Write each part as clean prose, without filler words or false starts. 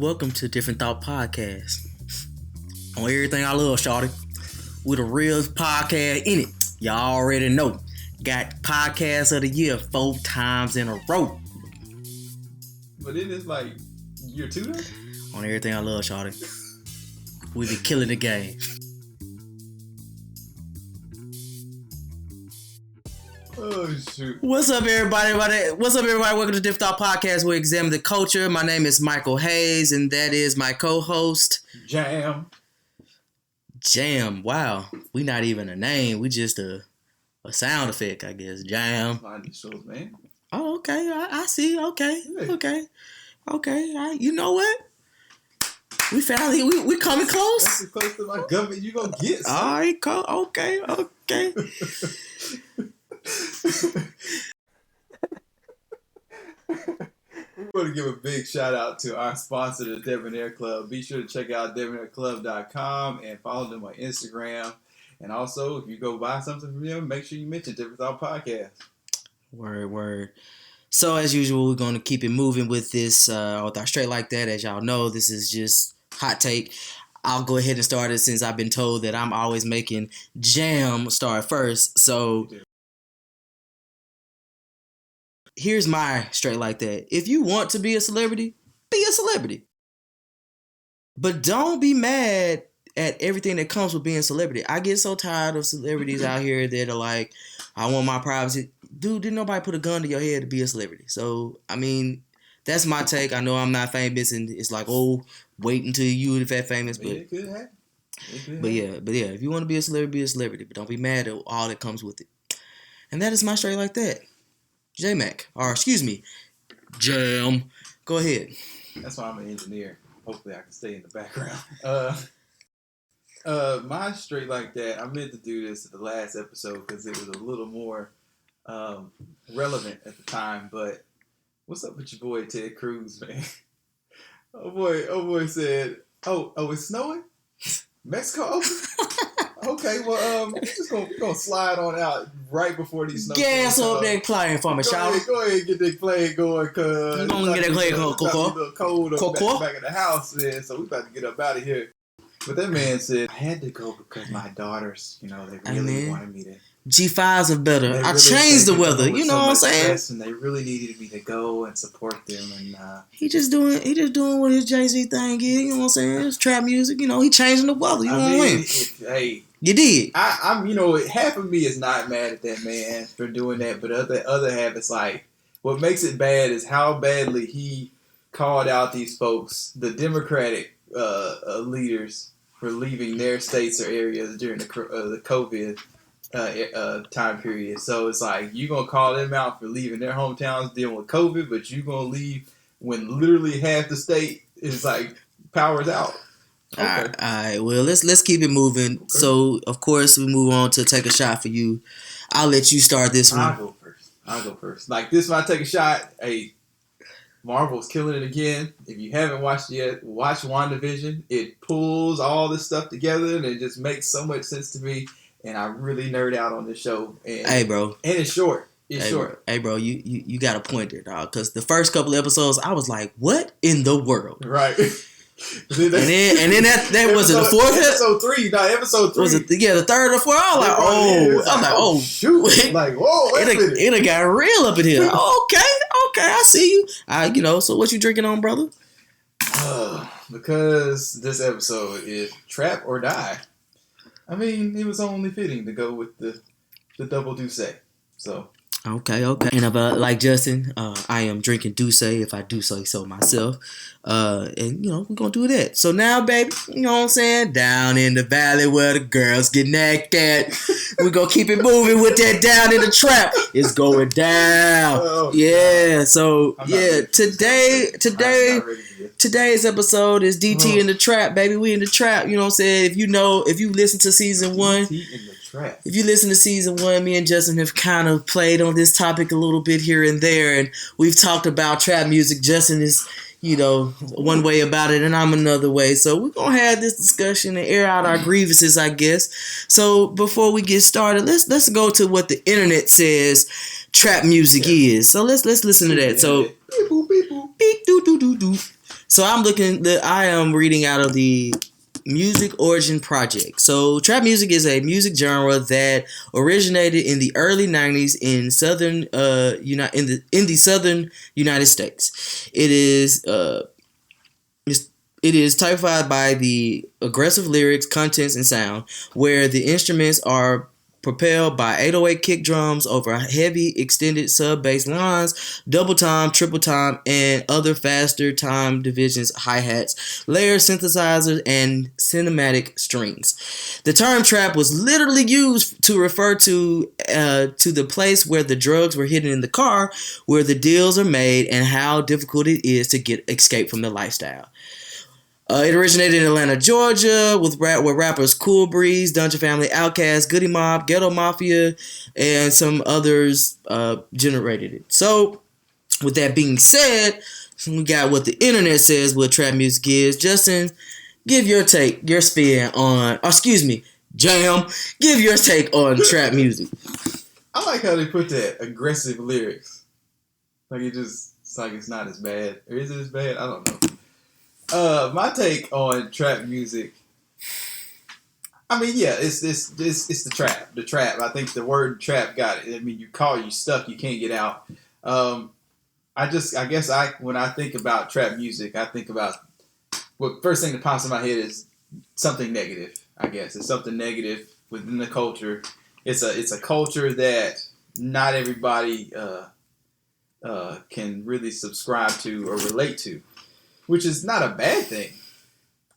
Welcome to Different Thought Podcast. On everything I love, shawty. With a real podcast in it. Y'all already know. Got podcast of the year 4 times in a row. But it is like year 2 though? On everything I love, shawty. We be killing the game. Oh shoot. What's up, everybody? Welcome to Different Thought Podcast. We examine the culture. My name is Michael Hayes, and that is my co-host Jam. Wow. We not even a name. We just a sound effect, I guess. Jam. Find these shows, man. Oh, okay. I see. Okay. Yeah. Okay. You know what? We finally we coming close. That's as close to my government you gonna get. Son. All right. Okay. We want to give a big shout out to our sponsor, the Debonair Club. Be sure to check out debonairclub.com and follow them on Instagram. And also, if you go buy something from them, make sure you mention Different Thought Podcast. Word. So as usual, we're going to keep it moving with this, with our Straight Like That. As y'all know, this is just hot take. I'll go ahead and start it since I've been told that I'm always making Jam start first. So here's my Straight Like That. If you want to be a celebrity, be a celebrity. But don't be mad at everything that comes with being a celebrity. I get so tired of celebrities out here that are like, I want my privacy. Dude, didn't nobody put a gun to your head to be a celebrity? So, I mean, that's my take. I know I'm not famous, and it's like, oh, wait until you get famous. But it could happen. Yeah. If you want to be a celebrity. But don't be mad at all that comes with it. And that is my Straight Like That. J-Mac. Or, excuse me, Jam. Go ahead. That's why I'm an engineer. Hopefully I can stay in the background. My Straight Like That, I meant to do this in the last episode because it was a little more relevant at the time, but what's up with your boy Ted Cruz, man? Oh boy said, oh, it's snowing? Mexico open? Okay, well, we're just gonna slide on out right before these snow. Gas up that plane for me, shout. Go ahead and get that plane going, cuz. You gonna get that plane going, Coco? Cold up back in the house, man, so we about to get up out of here. But that man said, I had to go because my daughters, they really wanted me to. G5s are better. I changed the weather. You know what I'm saying? And they really needed me to go and support them. And he just doing what his Jay-Z thing is. You know what I'm saying? It's trap music. He changing the weather. You know what I mean? Hey, you did. I'm. Half of me is not mad at that man for doing that, but the other half is like, what makes it bad is how badly he called out these folks, the Democratic leaders, for leaving their states or areas during the COVID time period. So it's like, you going to call them out for leaving their hometowns dealing with COVID, but you going to leave when literally half the state is like powers out. Okay. All right. Well, let's keep it moving. Okay. So, of course, we move on to Take a Shot for you. I'll let you start this one. I'll go first. Like, this when I take a shot, hey, Marvel's killing it again. If you haven't watched it yet, watch WandaVision. It pulls all this stuff together, and it just makes so much sense to me. And I really nerd out on this show. And, hey, bro. And it's short. It's short. Hey, bro, you got a point there, dog. Because the first couple episodes, I was like, what in the world? Right. and then that was it the fourth episode 3. No, episode 3. Was it the third or fourth? I was like, oh shoot. Like, whoa, it got real up in here. Okay, I see you. So what you drinking on, brother? Because this episode is Trap or Die. I mean, it was only fitting to go with the double Douce. So. Okay. And if, like Justin, I am drinking Douce, if I do say so myself. And, we're going to do that. So now, baby, you know what I'm saying? Down in the valley where the girls get naked. We're going to keep it moving with that down in the trap. It's going down. Oh, yeah. So, today's episode is DT in the trap, baby. We in the trap. You know what I'm saying? If you listen to season 1. If you listen to season 1, me and Justin have kind of played on this topic a little bit here and there, and we've talked about trap music. Justin is, one way about it, and I'm another way. So we're going to have this discussion and air out our grievances, I guess. So before we get started, let's go to what the internet says trap music is. So let's listen to that. So, beep, boop, beep, boop. So I am reading out of the Music Origin Project. So trap music is a music genre that originated in the early 90s in the southern United States. It is typified by the aggressive lyrics, contents, and sound, where the instruments are propelled by 808 kick drums over heavy extended sub-bass lines, double time, triple time, and other faster time divisions, hi-hats, layered synthesizers, and cinematic strings. The term trap was literally used to refer to the place where the drugs were hidden in the car, where the deals are made, and how difficult it is to get escape from the lifestyle. It originated in Atlanta, Georgia, where rappers Cool Breeze, Dungeon Family, Outkast, Goody Mob, Ghetto Mafia, and some others generated it. So, with that being said, we got what the internet says what trap music is. Justin, give your take, your spin on, Jam, give your take on trap music. I like how they put that aggressive lyrics. It's like it's not as bad. Or is it as bad? I don't know. My take on trap music. I mean, yeah, it's the trap. The trap. I think the word trap got it. I mean, you stuck, you can't get out. When I think about trap music, I think about first thing that pops in my head is something negative. I guess it's something negative within the culture. It's a culture that not everybody can really subscribe to or relate to, which is not a bad thing.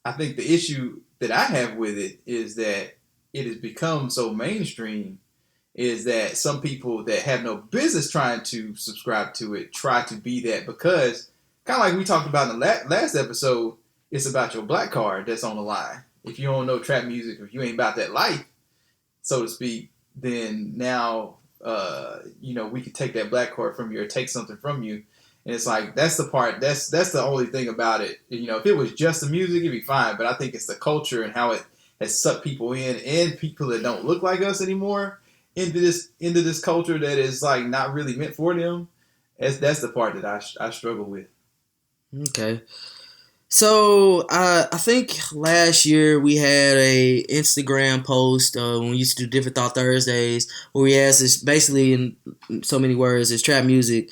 I think the issue that I have with it is that it has become so mainstream, is that some people that have no business trying to subscribe to it try to be that, because kind of like we talked about in the last episode, it's about your black card that's on the line. If you don't know trap music, if you ain't about that life, so to speak, then now we can take that black card from you or take something from you. And it's like, that's the part, that's the only thing about it. If it was just the music, it'd be fine. But I think it's the culture and how it has sucked people in, and people that don't look like us anymore into this culture that is like not really meant for them. That's the part that I struggle with. Okay. So I think last year we had a Instagram post when we used to do Different Thought Thursdays, where we asked this basically in so many words, is trap music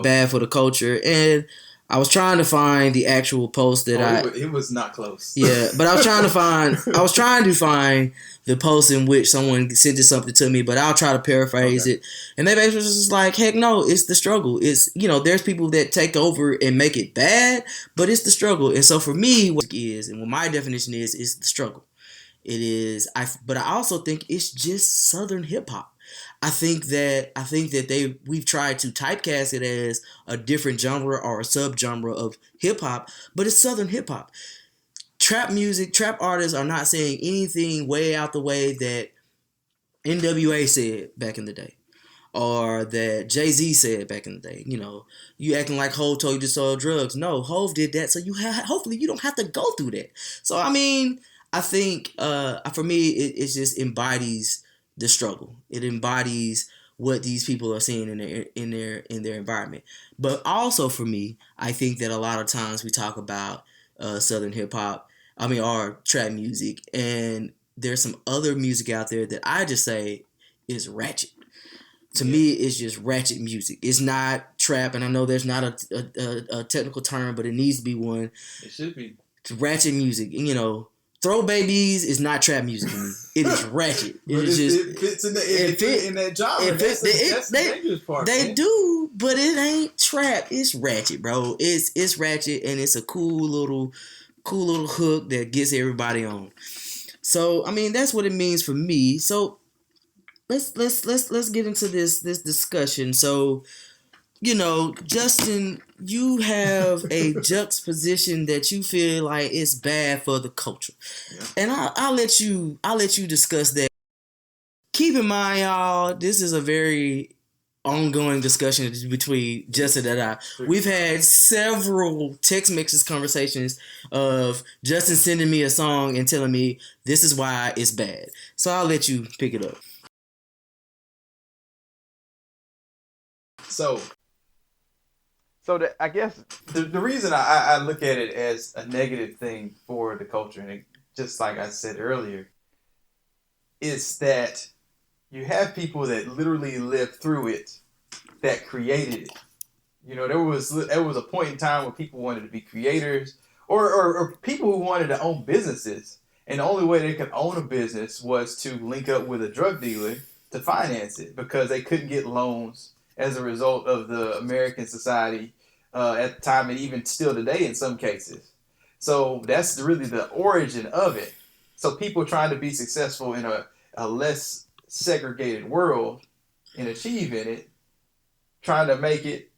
bad for the culture? And I was trying to find the actual post that it was not close. Yeah, but I was trying to find the post in which someone sent something to me, but I'll try to paraphrase it. And they basically was just like, heck no, it's the struggle. It's, there's people that take over and make it bad, but it's the struggle. And so for me, what it is, and what my definition is the struggle. It is, but I also think it's just Southern hip hop. I think that we've tried to typecast it as a different genre or a subgenre of hip hop, but it's Southern hip hop. Trap music, trap artists are not saying anything way out the way that NWA said back in the day, or that Jay-Z said back in the day. You acting like Hov told you to sell drugs. No, Hov did that, so hopefully you don't have to go through that. So I mean, I think for me, it just embodies the struggle. It embodies what these people are seeing in their environment. But also for me, I think that a lot of times we talk about Southern hip hop, or trap music, and there's some other music out there that I just say is ratchet. To me, it's just ratchet music. It's not trap, and I know there's not a technical term, but it needs to be one. It should be. It's ratchet music. Throw Babies is not trap music to me. It is ratchet. It fits in that genre. That's the dangerous part. They do, but it ain't trap. It's ratchet, bro. It's ratchet, and it's a cool little hook that gets everybody on. So I mean, that's what it means for me. So let's get into this discussion. So, Justin, you have a juxtaposition that you feel like it's bad for the culture, and I'll let you discuss that. Keep in mind, y'all, this is a very ongoing discussion between Justin and I. We've had several text messages, conversations of Justin sending me a song and telling me this is why it's bad. So I'll let you pick it up. So So I guess the reason I look at it as a negative thing for the culture, and just like I said earlier, is that you have people that literally lived through it, that created it. There was a point in time where people wanted to be creators, or people who wanted to own businesses, and the only way they could own a business was to link up with a drug dealer to finance it, because they couldn't get loans as a result of the American society at the time, and even still today in some cases. So that's really the origin of it. So people trying to be successful in a less segregated world and achieving it, trying to make it,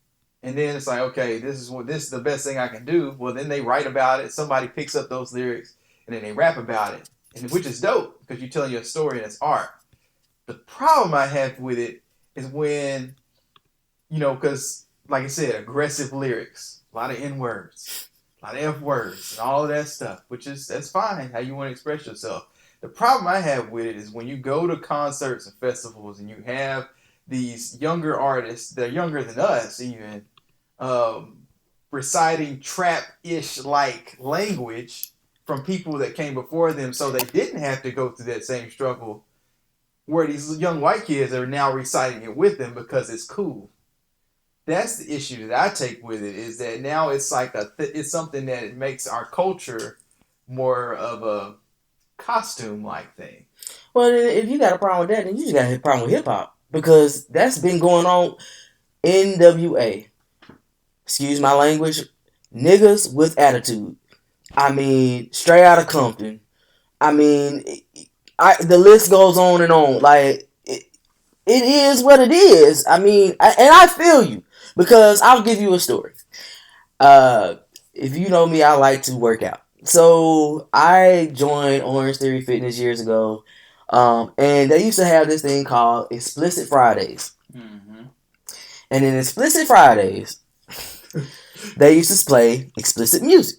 and then it's like, okay, this is the best thing I can do. Well, then they write about it. Somebody picks up those lyrics, and then they rap about it, and which is dope because you're telling your story and it's art. The problem I have with it is when, because like I said, aggressive lyrics, a lot of N words, a lot of F words, and all of that stuff, that's fine how you want to express yourself. The problem I have with it is when you go to concerts and festivals and you have these younger artists that are younger than us even, reciting trap-ish like language from people that came before them, so they didn't have to go through that same struggle, where these young white kids are now reciting it with them because it's cool. That's the issue that I take with it, is that now it's like it's something that it makes our culture more of a costume-like thing. Well, if you got a problem with that, then you just got a problem with hip hop, because that's been going on. NWA, excuse my language, niggas with attitude. I mean, straight out of Compton. I mean, the list goes on and on. Like, it is what it is. I mean, and I feel you, because I'll give you a story. If you know me, I like to work out. So I joined Orange Theory Fitness years ago, and they used to have this thing called Explicit Fridays. Mm-hmm. And in Explicit Fridays, they used to play explicit music.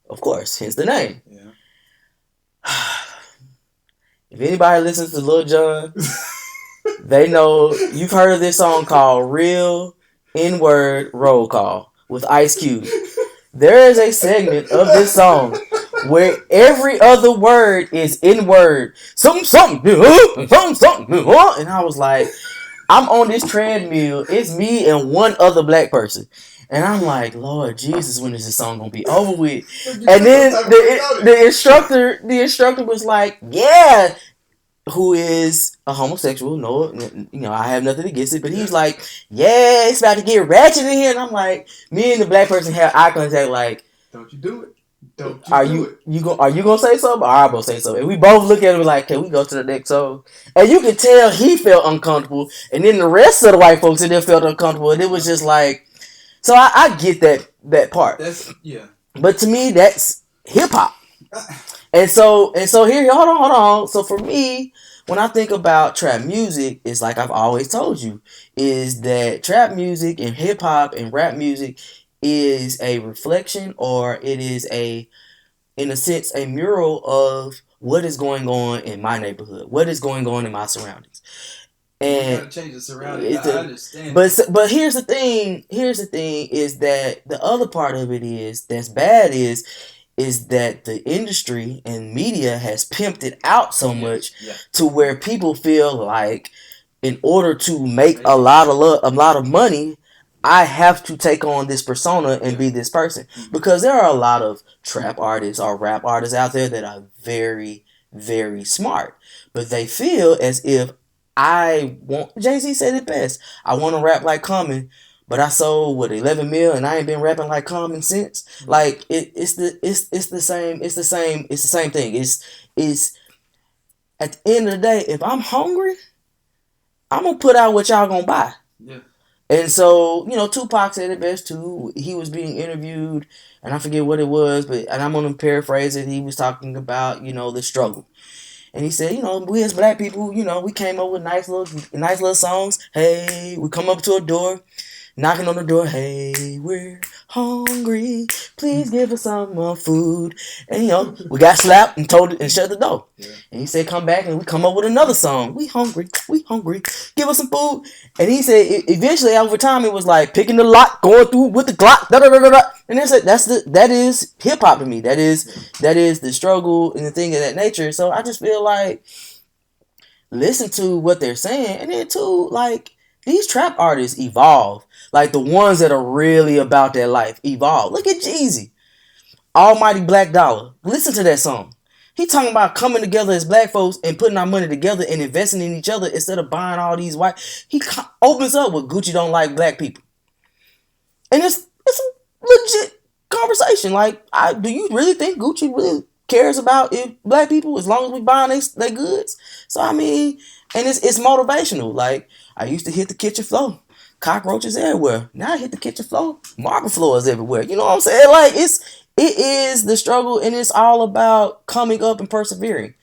Of course, hence the name. Yeah. If anybody listens to Lil Jon, they know you've heard of this song called Real N-Word Roll Call with Ice Cube. There is a segment of this song where every other word is N-word. Something, and I was like, I'm on this treadmill. It's me and one other black person. And I'm like, Lord Jesus, when is this song gonna be over with? And then the instructor was like, yeah, who is a homosexual. No, I have nothing against it. But he's like, yeah, it's about to get ratchet in here. And I'm like, me and the black person have eye contact like, don't you do it. Are you gonna say something? Or I'm gonna say something. And we both look at him like, can we go to the next song? And you can tell he felt uncomfortable, and then the rest of the white folks in there felt uncomfortable, and it was just like, so I get that part. But to me, that's hip hop. And so here, hold on. So for me, when I think about trap music, it's like I've always told you, is that trap music and hip hop and rap music is a reflection, or it is in a sense, a mural of what is going on in my neighborhood, what is going on in my surroundings. And you gotta change the surroundings. I understand. But here's the thing is that the other part of it that's bad is that the industry and media has pimped it out so much to where people feel like, in order to make a lot of money, I have to take on this persona and be this person. Because there are a lot of trap artists or rap artists out there that are very, very smart. But they feel as if Jay-Z said it best, I want to rap like Common, but I sold 11 mil and I ain't been rapping like Common since. Like it's the same thing. It's at the end of the day, if I'm hungry, I'm gonna put out what y'all gonna buy. Yeah. And so, Tupac said it best too. He was being interviewed, and I forget what it was, and I'm gonna paraphrase it. He was talking about, the struggle. And he said, we as black people, we came up with nice little songs. Hey, we come up to a door. knocking on the door. Hey, we're hungry. Please give us some more food. And we got slapped and told and shut the door. Yeah. And he said, come back and we come up with another song. We hungry. Give us some food. And he said, eventually over time it was like picking the lock, going through with the Glock. Da, da, da, da, da. And that is hip hop to me. That is the struggle and the thing of that nature. So I just feel like listen to what they're saying, and then too, like, these trap artists evolve. Like the ones that are really about their life evolve. Look at Jeezy, Almighty Black Dollar. Listen to that song. He talking about coming together as black folks and putting our money together and investing in each other instead of buying all these white. He opens up with Gucci don't like black people, and it's a legit conversation. Like, do you really think Gucci really cares about if black people as long as we buying they goods? So I mean, and it's motivational. Like, I used to hit the kitchen floor, cockroaches everywhere. Now I hit the kitchen floor, marble floors everywhere. You know what I'm saying? Like, it is the struggle, and it's all about coming up and persevering.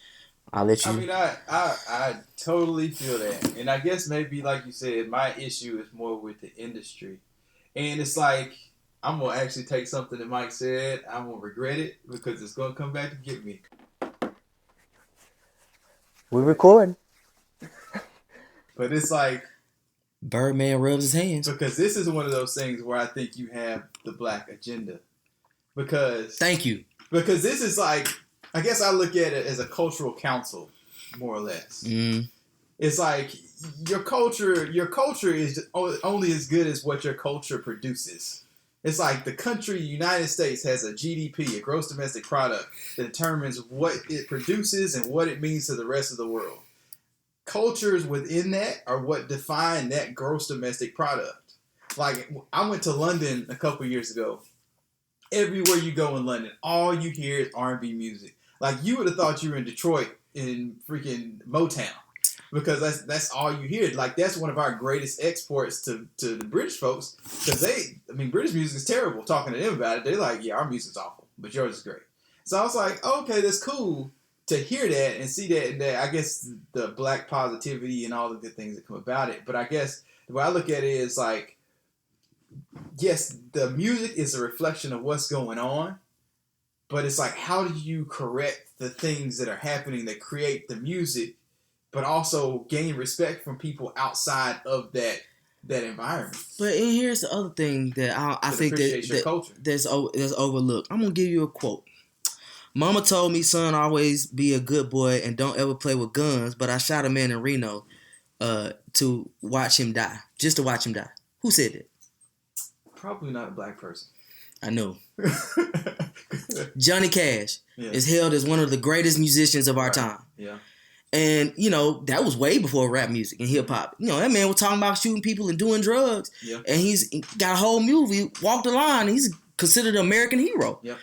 I'll let you. I mean, I totally feel that, and I guess maybe like you said, my issue is more with the industry, and it's like I'm gonna actually take something that Mike said. I'm gonna regret it because it's gonna come back to get me. We're recording. But it's like Birdman rubs his hands. Because this is one of those things where I think you have the black agenda. Because thank you. Because this is like, I guess I look at it as a cultural council, more or less. Mm. It's like your culture is only as good as what your culture produces. It's like the country, United States, has a GDP, a gross domestic product, that determines what it produces and what it means to the rest of the world. Cultures within that are what define that gross domestic product. Like, I went to London a couple years ago. Everywhere you go in London, all you hear is R&B music. Like, you would have thought you were in Detroit in freaking Motown. Because that's all you hear. Like, that's one of our greatest exports to the British folks. Because British music is terrible. Talking to them about it, they're like, yeah, our music's awful, but yours is great. So I was like, okay, that's cool to hear that and see that. And I guess the black positivity and all the good things that come about it. But I guess the way I look at it is like, yes, the music is a reflection of what's going on. But it's like, how do you correct the things that are happening that create the music, but also gain respect from people outside of that environment? But here's the other thing that I think that's overlooked. I'm gonna give you a quote. Mama told me, son, always be a good boy and don't ever play with guns. But I shot a man in Reno to watch him die, just to watch him die. Who said that? Probably not a black person. I know. Johnny Cash is hailed as one of the greatest musicians of our time. Yeah. And, that was way before rap music and hip-hop. That man was talking about shooting people and doing drugs. Yeah. And he's got a whole movie, Walk the Line. He's considered an American hero. Yeah.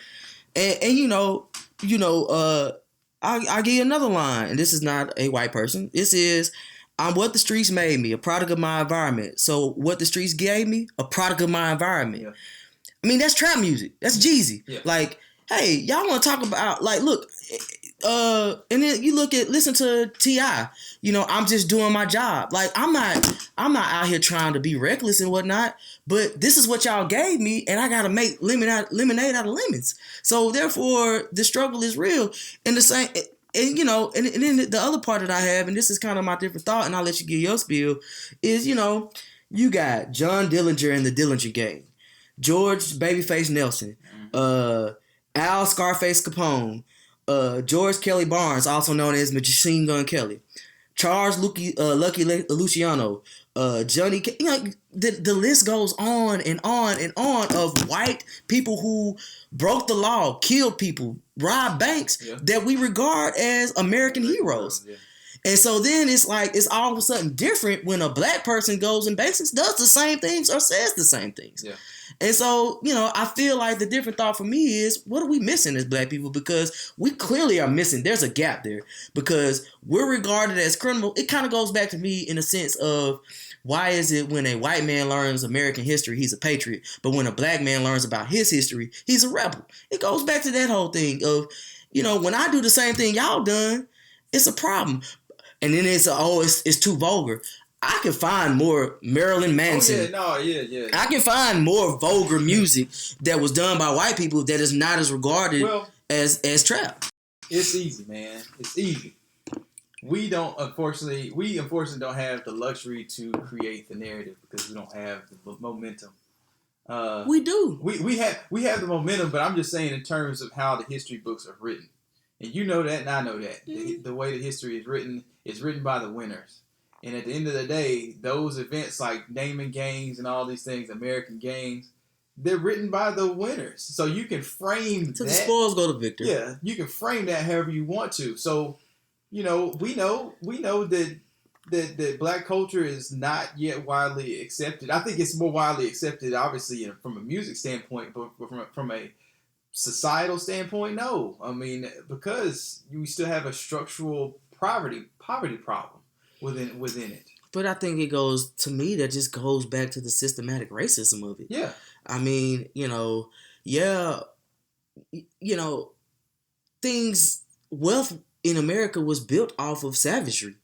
And I'll give you another line. And this is not a white person. This is, I'm what the streets made me, a product of my environment. So what the streets gave me, a product of my environment. Yeah. I mean, that's trap music. That's Jeezy. Yeah. Like, hey, y'all want to talk about, like, look, and then you listen to T.I. I'm just doing my job. Like, I'm not out here trying to be reckless and whatnot, but this is what y'all gave me, and I gotta make lemonade out of lemons. So therefore, the struggle is real. And the same, and then the other part that I have, and this is kind of my different thought, and I'll let you give your spiel, is you got John Dillinger and the Dillinger Gang, George Babyface Nelson, Al Scarface Capone, George Kelly Barnes, also known as Machine Gun Kelly, Charles Lucky Luciano, Johnny. The list goes on and on and on of white people who broke the law, killed people, robbed banks that we regard as American heroes. Yeah. And so then it's like it's all of a sudden different when a black person goes and basically does the same things or says the same things. Yeah. And so, I feel like the different thought for me is, what are we missing as black people? Because we clearly are missing. There's a gap there because we're regarded as criminal. It kind of goes back to me in a sense of, why is it when a white man learns American history, he's a patriot, but when a black man learns about his history, he's a rebel? It goes back to that whole thing of, when I do the same thing y'all done, it's a problem. And then it's too vulgar. I can find more Marilyn Manson. Yeah. I can find more vulgar music that was done by white people that is not as regarded as trap. It's easy, man. It's easy. We unfortunately don't have the luxury to create the narrative because we don't have the momentum. We do. We have the momentum, but I'm just saying in terms of how the history books are written, and you know that, and I know that the way the history is written by the winners. And at the end of the day, those events like naming gangs and all these things, American gangs, they're written by the winners. So you can frame that. The spoils go to victor. Yeah, you can frame that however you want to. So, we know that black culture is not yet widely accepted. I think it's more widely accepted, obviously, from a music standpoint, but from a societal standpoint, no. I mean, because we still have a structural poverty problem within it. But I think that just goes back to the systematic racism of it. Yeah. I mean, wealth in America was built off of savagery.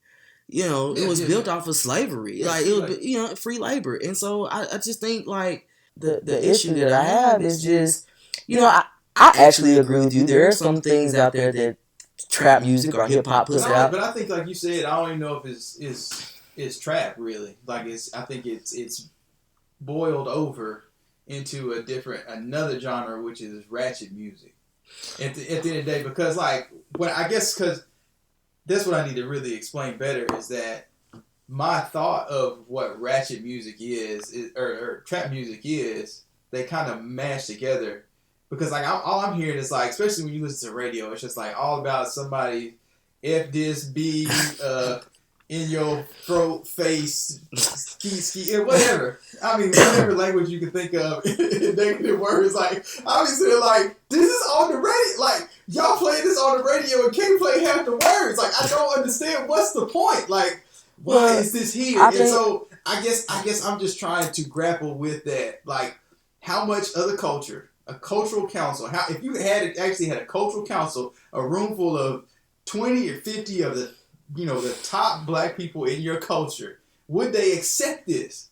It was built off of slavery. Yeah, it was, free labor. And so I just think, like, the issue that I have is just, I actually agree with you. There are some things out there that trap music or hip hop puts out. But I think, like you said, I don't even know if it's trap really. Like I think it's boiled over into another genre, which is ratchet music. At the end of the day, because because that's what I need to really explain better is that my thought of what ratchet music is or trap music is, they kind of mash together. Because all I'm hearing is like, especially when you listen to radio, it's just like all about somebody F this B in your throat, face, ski, whatever. I mean, whatever language you can think of in negative words. Like, obviously, they're like, this is on the radio. Like, y'all play this on the radio and can't play half the words. Like, I don't understand what's the point. Like, why is this here? So I guess I'm just trying to grapple with that. Like, how much other culture, a cultural council, if you had a cultural council, a room full of 20 or 50 of the top black people in your culture, would they accept this?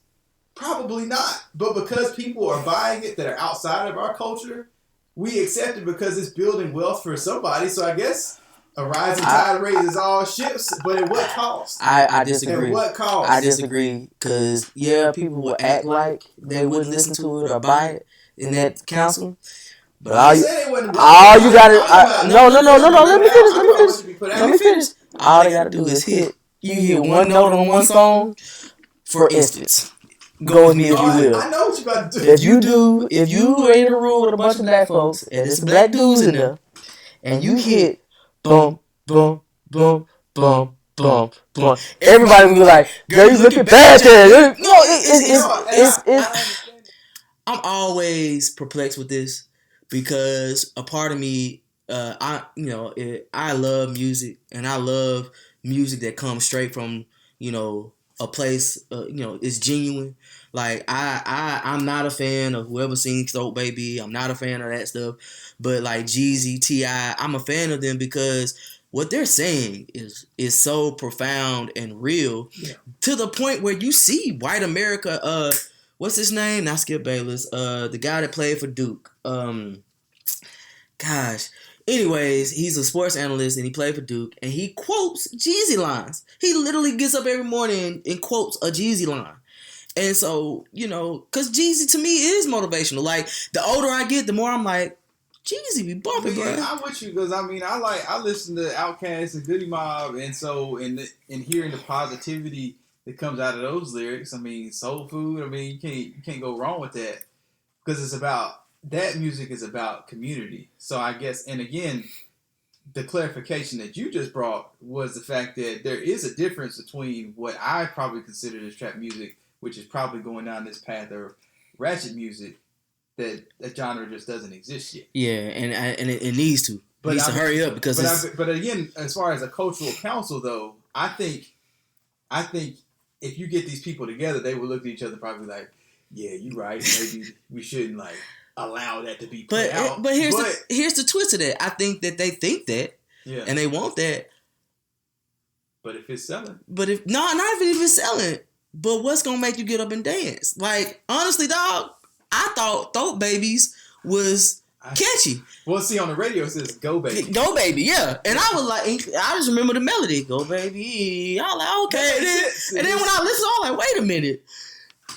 Probably not. But because people are buying it that are outside of our culture, we accept it because it's building wealth for somebody. So I guess a rising tide raises all ships, but at what cost? I disagree. At what cost? I disagree because, people will act like they wouldn't listen to it or buy it in that council. But all you gotta no. Let me finish. All they gotta do is hit one note on one song. For instance, go with me if you will. I know what you about to do. If you are in a room with a bunch of black folks and there's some black dudes in there, and you hit boom, boom, boom, boom, boom, boom, everybody will be like, "Girl, you looking bad there." I'm always perplexed with this. Because a part of me, I love music, and I love music that comes straight from, a place, it's genuine. Like, I'm not a fan of whoever sings Throat Baby. I'm not a fan of that stuff. But, like, Jeezy, T.I., I'm a fan of them because what they're saying is so profound and real to the point where you see white America, what's his name? Not Skip Bayless. The guy that played for Duke. Anyways, he's a sports analyst and he played for Duke and he quotes Jeezy lines. He literally gets up every morning and quotes a Jeezy line. And so, because Jeezy to me is motivational. Like, the older I get, the more I'm like, Jeezy be bumping, bro. I'm with you because I listen to Outkast and Goody Mob, and so in hearing the positivity that comes out of those lyrics, I mean, soul food. I mean, you can't go wrong with that because it's about. That music is about community. So I guess, and again, the clarification that you just brought was the fact that there is a difference between what I probably consider as trap music, which is probably going down this path of ratchet music, that genre just doesn't exist yet. Yeah, and it needs to. It needs to hurry up because but again, as far as a cultural council, though, I think if you get these people together, they will look at each other probably like, yeah, you're right. Maybe we shouldn't allow that to be put out. But here's the twist of that. I think that they think that, and they want that. But if it's selling, not even if it's selling. but what's gonna make you get up and dance? Like, honestly, dog, I thought Throat Babies was catchy. Well, see, on the radio it says "Go Baby." Go Baby, yeah. And I was like, I just remember the melody, "Go Baby." I was like, okay. And then when I listened, I was like, wait a minute.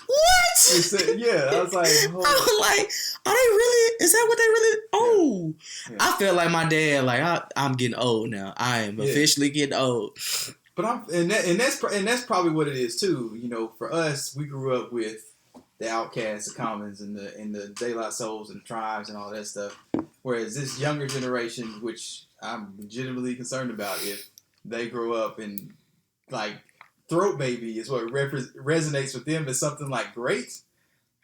What? Yeah, I was like, oh. I was like, are they really? Is that what they really? Oh, yeah. I felt like my dad. Like I'm getting old now. I am officially getting old. But that's probably what it is too. You know, for us, we grew up with the Outcasts, the Commons, and the De La Souls and the Tribes and all that stuff. Whereas this younger generation, which I'm legitimately concerned about, if they grow up and like Throat Baby is what resonates with them as something like great.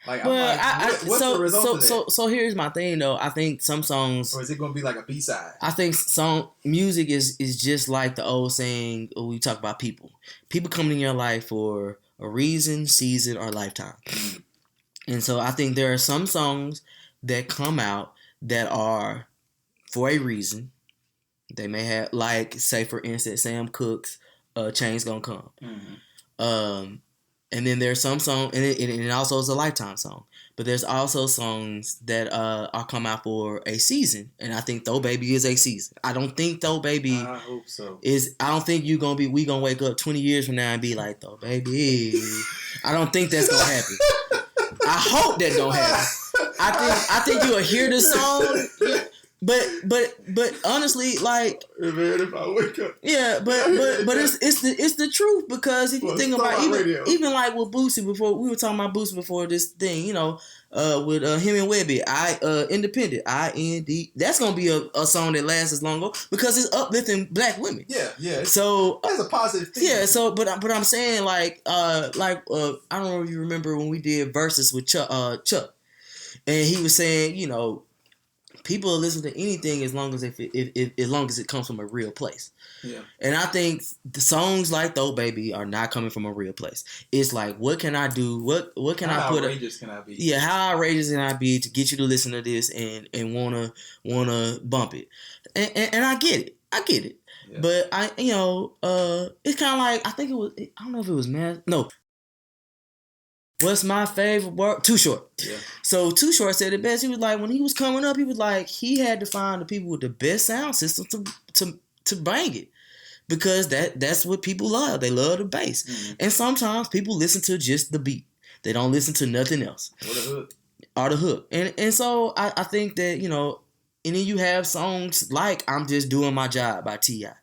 Like, well, I'm like, what's the result of that? So here's my thing though. I think some songs, or is it going to be like a B-side? I think music is just like the old saying we talk about people. People come in your life for a reason, season, or lifetime. And so I think there are some songs that come out that are for a reason. They may have, like, say for instance, Sam Cooke's "Change Gonna Come." Mm-hmm. And then there's some songs, and it also is a lifetime song. But there's also songs that are come out for a season, and I think "Throw Baby" is a season. I don't think "Throw Baby" I hope so. I don't think we gonna wake up 20 years from now and be like, "Throw Baby." I don't think that's gonna happen. I hope that don't happen. I think you'll hear the song. But honestly, like, hey man, if I wake up, yeah, but it's the truth, because if you think about even like with Boosie, before we were talking about Boosie before this thing, you know, with him and Webby, Independent, IND, that's gonna be a song that lasts as long because it's uplifting black women. Yeah. So that's a positive thing. Yeah. So, but I'm saying like I don't know if you remember when we did Versus with Chuck, and he was saying, you know, people will listen to anything as long as as long as it comes from a real place. Yeah. And I think the songs like "Throw Baby" are not coming from a real place. It's like, what can I do? What can I put? How outrageous can I be? Yeah, how outrageous can I be to get you to listen to this and wanna bump it? And I get it. Yeah. But it's kind of like, I think it was, I don't know if it was what's my favorite word? Too Short. Yeah. So Too Short said it best. He was like, when he was coming up, he was like, he had to find the people with the best sound system to bang it, because that's what people love. They love the bass. Mm-hmm. And sometimes people listen to just the beat. They don't listen to nothing else. Or the hook. And so I think that, you know, and then you have songs like "I'm Just Doing My Job" by T.I.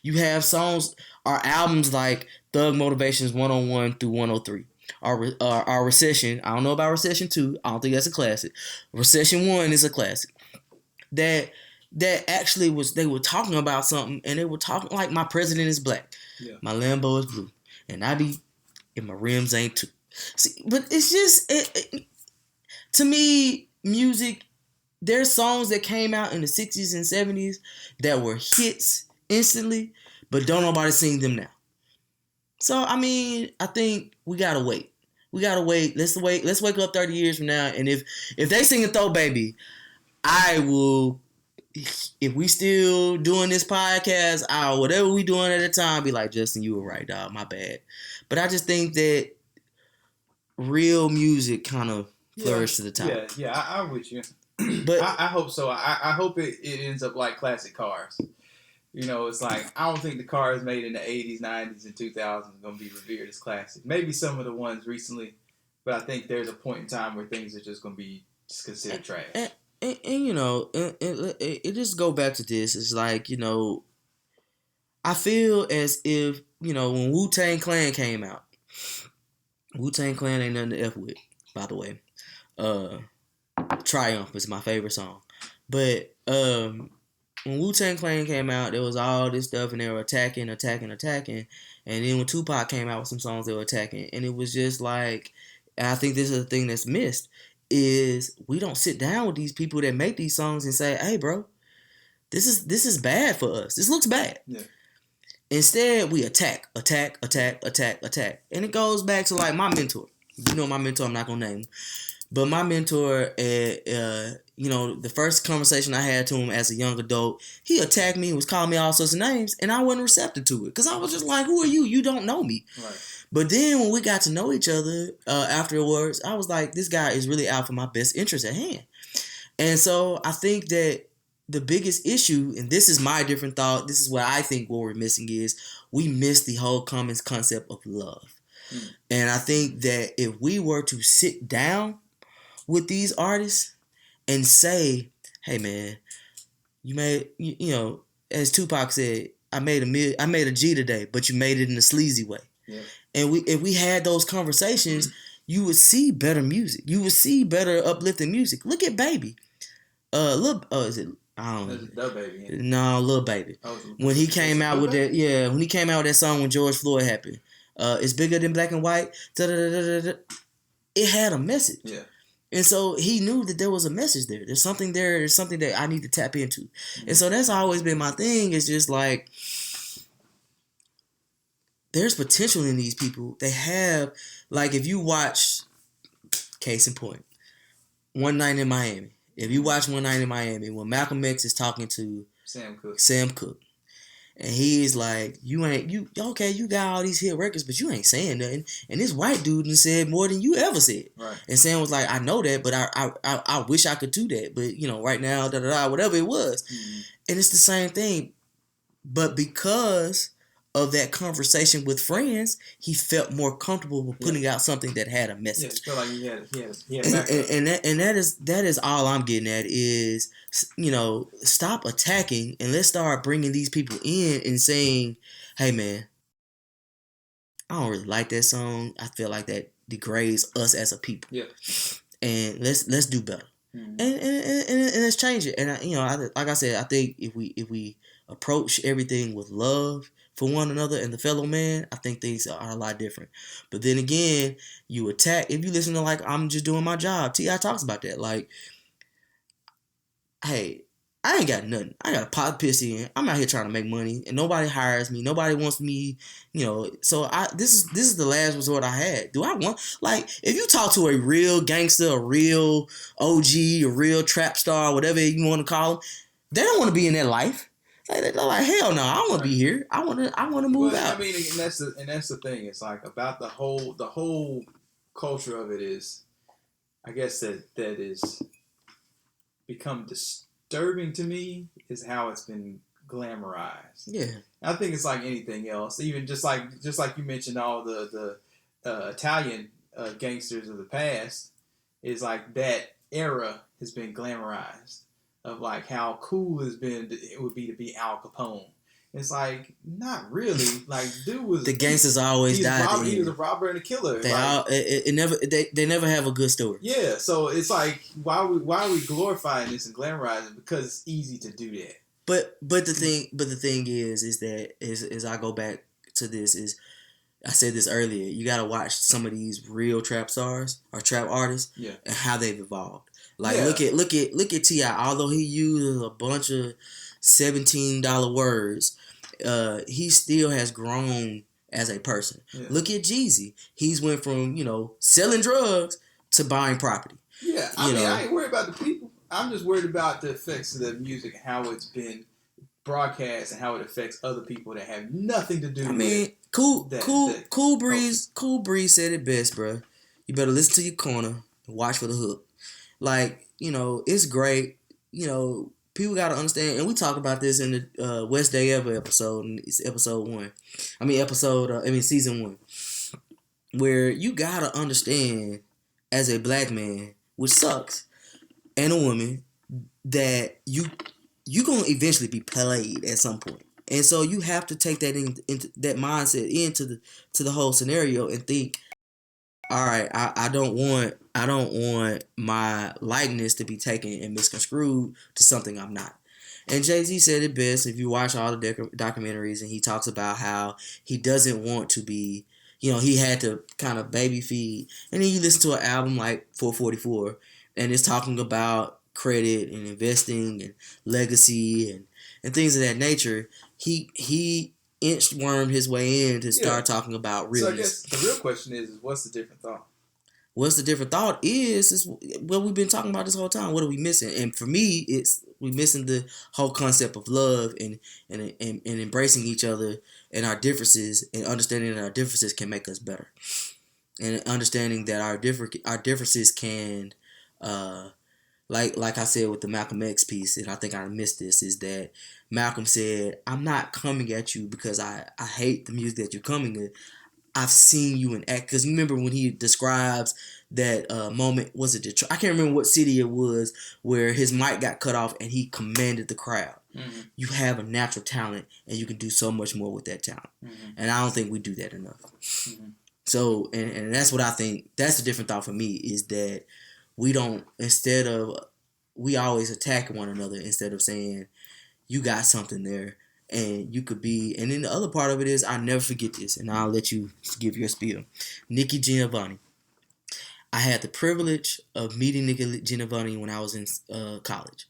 You have songs or albums like Thug Motivation's 101 through 103. Our Recession. I don't know about Recession 2. I don't think that's a classic. Recession 1 is a classic. That actually was, they were talking about something, and they were talking like, my president is black. Yeah. My Lambo is blue. And and my rims ain't too. See, but it's just, to me, music, there's songs that came out in the 60s and 70s that were hits instantly, but don't nobody sing them now. So, I mean, I think we gotta wait. Let's wake up 30 years from now, and if they sing a "Throw Baby," I will, if we still doing this podcast, whatever we doing at the time, be like, Justin, you were right, dog, my bad. But I just think that real music kind of flourished to the top. Yeah, I'm with you. But I hope so. I hope it ends up like classic cars. You know, it's like, I don't think the cars made in the 80s, 90s, and 2000s are going to be revered as classic. Maybe some of the ones recently, but I think there's a point in time where things are just going to be just considered trash. And you know, it just go back to this. It's like, you know, I feel as if, you know, when Wu-Tang Clan came out, Wu-Tang Clan ain't nothing to F with, by the way. Triumph is my favorite song. But when Wu-Tang Clan came out, there was all this stuff, and they were attacking. And then when Tupac came out with some songs, they were attacking. And it was just like, and I think this is the thing that's missed, is we don't sit down with these people that make these songs and say, hey, bro, this is bad for us. This looks bad. Yeah. Instead, we attack. And it goes back to, like, my mentor. You know my mentor, I'm not going to name him. But my mentor, you know, the first conversation I had to him as a young adult, he attacked me and was calling me all sorts of names, and I wasn't receptive to it, because I was just like, who are you? You don't know me. Right. But then when we got to know each other afterwards, I was like, this guy is really out for my best interest at hand. And so I think that the biggest issue, and this is my different thought, this is what I think what we're missing is we miss the whole common concept of love. And I think that if we were to sit down with these artists and say, hey man, you made, you know, as Tupac said, I made a G today, but you made it in a sleazy way. Yeah. And if we had those conversations, you would see better music. You would see better uplifting music. Look at Baby. Is it? I don't know. Baby. No, Lil Baby. When he came out with that, when he came out with that song when George Floyd happened, it's bigger than black and white. It had a message. Yeah. And so he knew that there was a message there. There's something there. There's something that I need to tap into. And so that's always been my thing. It's just like, there's potential in these people. They have, like, if you watch, case in point, One Night in Miami. If you watch One Night in Miami, when Malcolm X is talking to Sam Cooke, and he's like, you got all these hit records, but you ain't saying nothing. And this white dude done said more than you ever said. Right. And Sam was like, I know that, but I wish I could do that. But, you know, right now, whatever it was. Mm-hmm. And it's the same thing. But because of that conversation with friends, he felt more comfortable with putting out something that had a message. Yeah, like he had and that is all I'm getting at is, you know, stop attacking and let's start bringing these people in and saying, hey man, I don't really like that song. I feel like that degrades us as a people. Yeah. And let's do better. Mm-hmm. And let's change it. And like I said, I think if we approach everything with love for one another and the fellow man, I think things are a lot different. But then again, you attack, if you listen to, like, I'm just doing my job, T.I. talks about that. Like, hey, I ain't got nothing. I got a pot piss in. I'm out here trying to make money, and nobody hires me. Nobody wants me, you know. So this is the last resort I had. Do I want, like, if you talk to a real gangster, a real OG, a real trap star, whatever you want to call them, they don't want to be in that life. Like, they're like, hell no, I don't want to be here. I want to move out. I mean, and that's the thing. It's like about the whole culture of it is, I guess that is become disturbing to me is how it's been glamorized. Yeah, I think it's like anything else. Even just like you mentioned, all the Italian gangsters of the past, is like that era has been glamorized. Of like how cool it would be to be Al Capone. It's like, not really. Like, dude was the gangsters always died. He was a robber and a killer. They never have a good story. Yeah, so it's like, why are we glorifying this and glamorizing? Because it's easy to do that. But the thing is that as I go back to this, is I said this earlier, you gotta watch some of these real trap stars or trap artists, and how they've evolved. Like, look at T.I. Although he uses a bunch of $17 words, he still has grown as a person. Yeah. Look at Jeezy. He's went from, you know, selling drugs to buying property. Yeah, I ain't worried about the people. I'm just worried about the effects of the music, how it's been broadcast, and how it affects other people that have nothing to do with it. Cool Breeze said it best, bro. You better listen to your corner and watch for the hook. Like, you know, it's great. You know, people got to understand, and we talk about this in the West Day Ever episode, and it's season 1, where you got to understand as a black man, which sucks, and a woman, that you going to eventually be played at some point. And so you have to take that into that mindset into the whole scenario and think, all right, I don't want my likeness to be taken and misconstrued to something I'm not. And Jay-Z said it best. If you watch all the documentaries, and he talks about how he doesn't want to be, you know, he had to kind of baby feed. And then you listen to an album like 444, and it's talking about credit and investing and legacy and things of that nature. He inchwormed his way in to start talking about realness. So I guess the real question is what's the different thought? What's the different thought is what we've been talking about this whole time. What are we missing? And for me, it's we missing the whole concept of love and embracing each other and our differences and understanding that our differences can make us better and understanding that our differences can like I said with the Malcolm X piece, and I think I missed this, is that Malcolm said, I'm not coming at you because I hate the music that you're coming with. I've seen you in act. Because you remember when he describes that moment, was it Detroit? I can't remember what city it was, where his mic got cut off and he commanded the crowd. Mm-hmm. You have a natural talent and you can do so much more with that talent. Mm-hmm. And I don't think we do that enough. Mm-hmm. So, and that's what I think, that's a different thought for me, is that we don't, we always attack one another instead of saying, you got something there and you could be. And then the other part of it is, I'll never forget this, and I'll let you give your spiel. Nikki Giovanni. I had the privilege of meeting Nikki Giovanni when I was in college.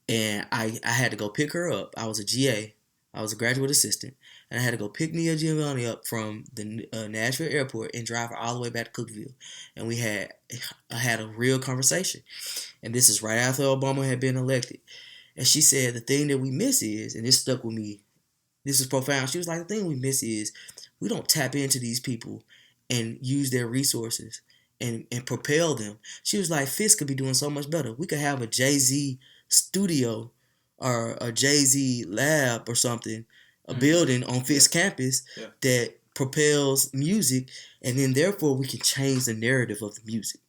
And I had to go pick her up. I was a GA. I was a graduate assistant. And I had to go pick Nia Giovanni up from the Nashville airport and drive her all the way back to Cookeville. And I had a real conversation. And this is right after Obama had been elected. And she said, the thing that we miss is, and this stuck with me, this is profound. She was like, the thing we miss is we don't tap into these people and use their resources and propel them. She was like, Fitz could be doing so much better. We could have a Jay-Z studio or a Jay-Z lab or something, a building on Fitz campus that propels music, and then therefore we can change the narrative of the music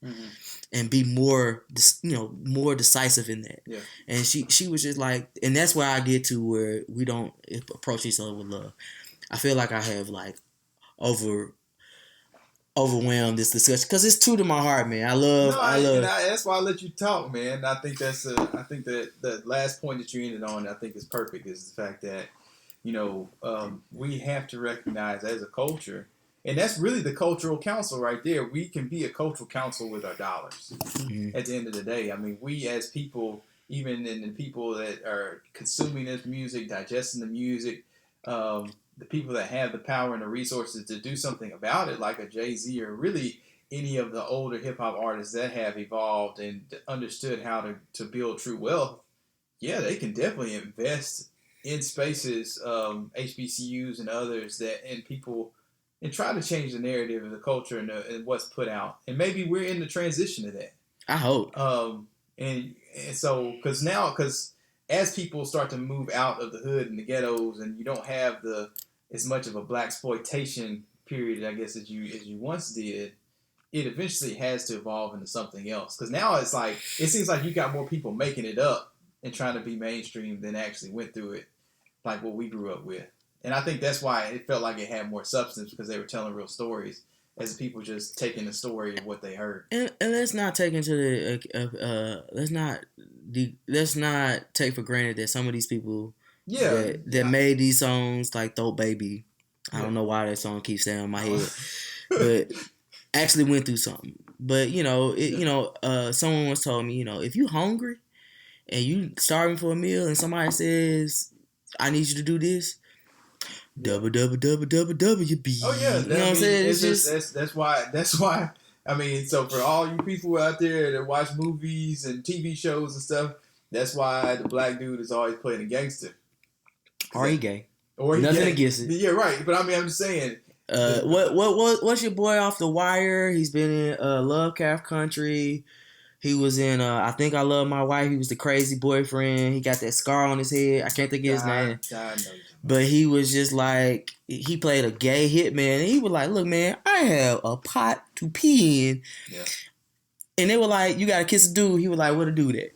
and be more decisive in that. Yeah. And she was just like, and that's where I get to where we don't approach each other with love. I feel like I have like overwhelmed this discussion because it's true to my heart, man. I love. That's why I let you talk, man. I think I think that the last point that you ended on, I think is perfect, is the fact that, we have to recognize as a culture, and that's really the cultural council right there. We can be a cultural council with our dollars. Mm-hmm. At the end of the day, I mean, we as people, even in the people that are consuming this music, digesting the music, the people that have the power and the resources to do something about it, like a Jay-Z or really any of the older hip-hop artists that have evolved and understood how to build true wealth, yeah, they can definitely invest in spaces, HBCUs and others, and people, and try to change the narrative of the culture and what's put out. And maybe we're in the transition to that. I hope. And so, because as people start to move out of the hood and the ghettos, and you don't have as much of a blaxploitation period, I guess, as you once did, it eventually has to evolve into something else. Because now it's like, it seems like you got more people making it up and trying to be mainstream than actually went through it, like what we grew up with. And I think that's why it felt like it had more substance, because they were telling real stories, as people just taking the story of what they heard. And let's not take into let's not take for granted that some of these people that made these songs, like Throat Baby, I don't know why that song keeps staying in my head, but actually went through something. But someone once told me, if you hungry and you starving for a meal and somebody says, I need you to do this, WWWWB. Oh yeah, you know what I'm saying? It's just that's why. I mean, so for all you people out there that watch movies and TV shows and stuff, that's why the black dude is always playing a gangster. Or he gay. Or he nothing gay. against it. Yeah, right. But I mean, I'm just saying. What's your boy off The Wire? He's been in Lovecraft Country. He was in I Think I Love My Wife. He was the crazy boyfriend. He got that scar on his head. I can't think of his name. But he was just like, he played a gay hitman. And he was like, look, man, I have a pot to pee in. Yeah. And they were like, you got to kiss a dude. He was like, what to do that?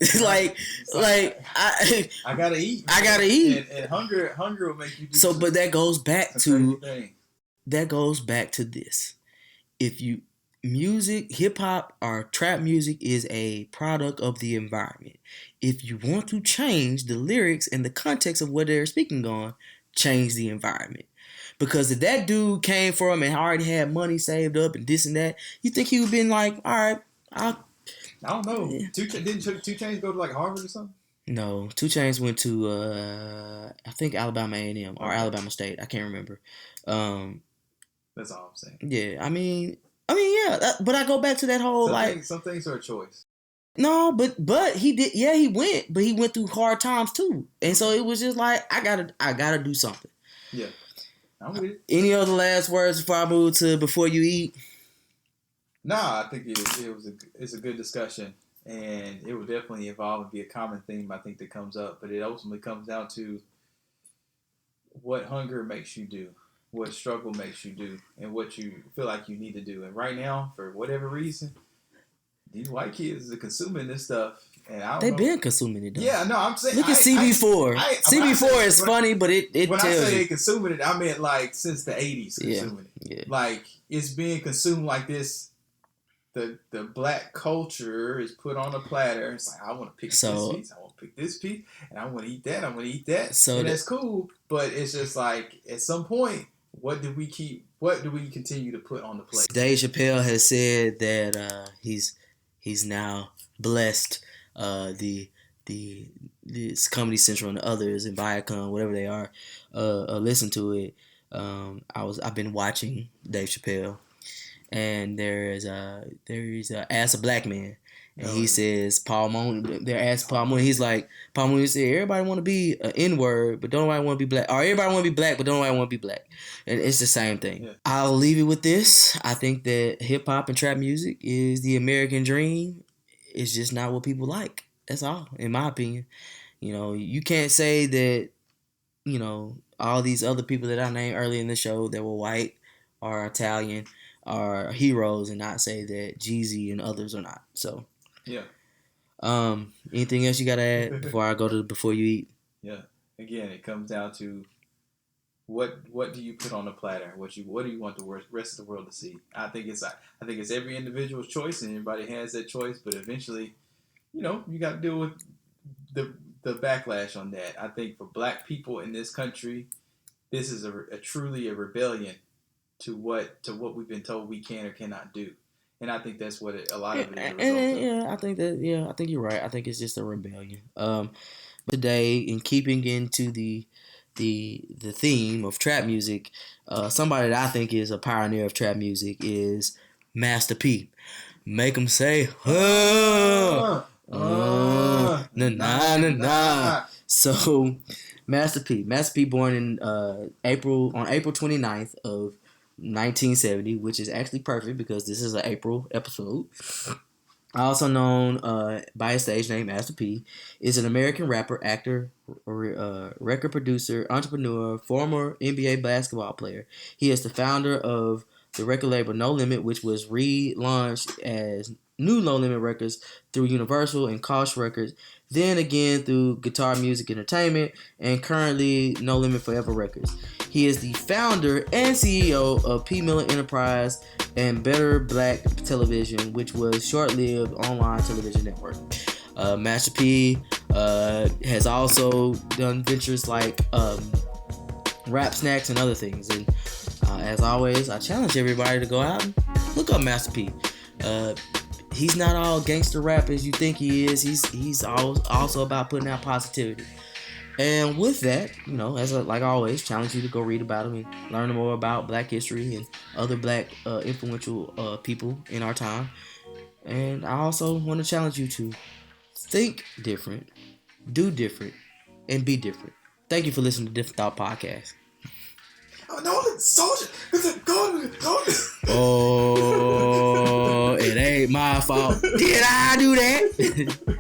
I got to eat. I got to eat. And hunger will make you do so, but that goes back to this. Music, hip hop or trap music is a product of the environment. If you want to change the lyrics and the context of what they're speaking on, change the environment. Because if that dude came from and already had money saved up and this and that, you think he would have been like, all right, I don't know. Yeah. Didn't 2 Chainz go to like Harvard or something? No, 2 Chainz went to I think Alabama A&M or Alabama State. I can't remember. That's all I'm saying. Yeah, I mean, I mean, yeah, but I go back to that whole some things are a choice. No, but he did. Yeah, he went, but he went through hard times too, and so it was just like I gotta do something. Yeah, I'm with it. Any other last words before I move to before you eat? Nah, I think it's a good discussion, and it will definitely evolve and be a common theme I think that comes up. But it ultimately comes down to what hunger makes you do, what struggle makes you do, and what you feel like you need to do. And right now, for whatever reason, these white kids are consuming this stuff, and I don't know. They've been consuming it though. Yeah, no, I'm saying. Look at CB4. CB4 is funny, but it when tells I say you. they consuming it, I meant like since the 80s consuming it. Yeah. Like it's being consumed like this. The black culture is put on a platter. It's like I want to pick this piece, I want to pick this piece, and I want to eat that. I'm going to eat that. So and that's cool, but it's just like at some point, what do we continue to put on the plate? Dave Chappelle has said that he's now blessed the Comedy Central and the others and Viacom, whatever they are, listen to it. I've been watching Dave Chappelle. And there's Ask a Black Man, and he says Paul Mooney. They're asked Paul Mooney. He's like Paul Mooney said everybody want to be an N-word, but don't nobody want to be black. Or everybody want to be black, but don't nobody want to be black. And it's the same thing. Yeah. I'll leave it with this. I think that hip hop and trap music is the American dream. It's just not what people like. That's all, in my opinion. You know, you can't say that. You know, all these other people that I named earlier in the show that were white or Italian are heroes and not say that Jeezy and others are not. So yeah. Anything else you gotta add before I go to before you eat? Yeah. Again, it comes down to what do you put on the platter? What do you want the rest of the world to see? I think it's every individual's choice, and everybody has that choice. But eventually, you know, you got to deal with the backlash on that. I think for black people in this country, this is truly a rebellion to what we've been told we can or cannot do, and I think that's what a lot of it is a result of. Yeah, I think you're right. I think it's just a rebellion. But today, in keeping into the theme of trap music, somebody that I think is a pioneer of trap music is Master P. Make them say, na na na na. So, Master P born in April 29th of 1970, which is actually perfect because this is an April episode. Also known by his stage name Master P, is an American rapper, actor, record producer, entrepreneur, former NBA basketball player. He is the founder of the record label No Limit, which was relaunched as New Low Limit Records through Universal and Koch Records, then again through Guitar Music Entertainment, and currently No Limit Forever Records. He is the founder and CEO of P. Miller Enterprise and Better Black Television, which was short-lived online television network. Master P has also done ventures like Rap Snacks and other things. And as always, I challenge everybody to go out and look up Master P. He's not all gangster rap as you think he is. He's also about putting out positivity. And with that, you know, like always, challenge you to go read about him and learn more about black history and other black influential people in our time. And I also want to challenge you to think different, do different, and be different. Thank you for listening to Different Thought Podcast. Oh, no, soldier. Oh, it ain't my fault. Did I do that?